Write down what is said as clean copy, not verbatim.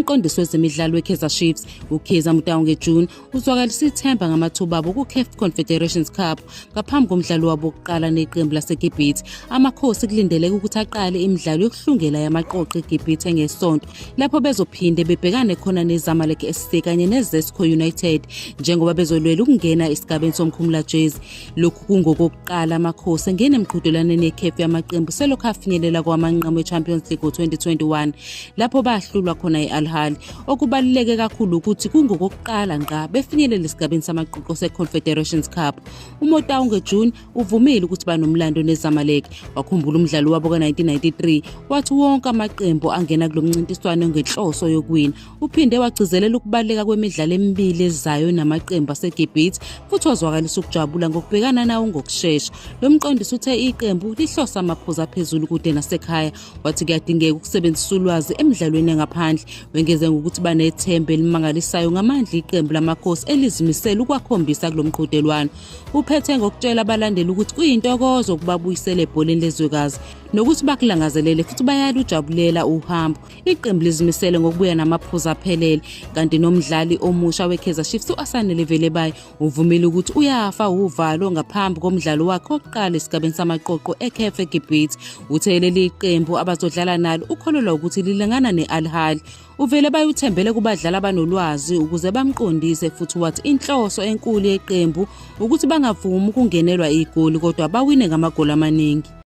umqondisi wezemidlalo weKaizer Chiefs uKaizer Motaung June uzwakalisa ithemba ngamathuba abo kuCAF Confederations Cup ngaphambi komdlalo wabo wokuqala neqembu laseGibhithe. Amakhosi kulindeleke ukuthi aqale imidlalo yokuhlungela yamaqoqo eGibhithe ngesonto lapho bezophinde bebhekane khona neZamalek SC kanye neZesco United njengoba bezolwela ukungena esigabeni somkhumula jezi. Lokhu kungokokuqala amakhosi engene emqhudelaneni yeCAF yamaqembu selokhu afinyelela kwamanqamu eChampions League ngo-2021 lapho bahlulwa khona e-Al Ahly. Okubaluleke kakhulu ukuthi kungokokuqala ngqa befinyelela esigabeni samaqoqo seConfederations Cup. uMotaung June uvumile ukuthi banomlando neZamalek. Wakhumbula umdlalo wabo ka-1993 wathi wonke amaqembu angena kulomncintiswano ngenhloso yokuwina. Uphinde wagcizelela ukubaleka kwemidlalo emibili ezayo namaqembu aseGibhithe futhi wazwakalisa ukujabula ngokubhekana nawo ngokushesha. Lo mqondisi uthe iqembu lihlosa amaphuzu aphezulu kude nasekhaya wathi kuyadingeka ukusebenzisa ulwazi emidlalweni engaphandle. Wengeze ngokuthi banethemba elimangalisayo ngamandla iqembu lamakhosi elizimisela ukwakhombisa kulomqhudelwano. Uphethe ngokutshela abalandeli ukuthi kuyintokozo ukubabuyisela ebholeni lezwekazi nokuthi bakulangazelele futhi bayalujabulela uhambo. Iqembu lizimisele ngokubuya namaphuzu aphelele kanti nomdlali omusha weKaizer Chiefs uAsanele Velebayi uvumile ukuthi uyafa uvalo ngaphambi komdlalo wakhe wokuqala esigabeni samaqoqo eCAF eGibhithe. Uthe leli qembu abazodlala nalo ukholelwa ukuthi lilingana neAl Ahly. Uvelebayi uthembele kubadlali abanolwazi ukuze bamqondise futhi wathi inhloso enkulu yeqembu ukuthi bangavumi ukungenelwa igoli kodwa bawine ngamagoli amaningi.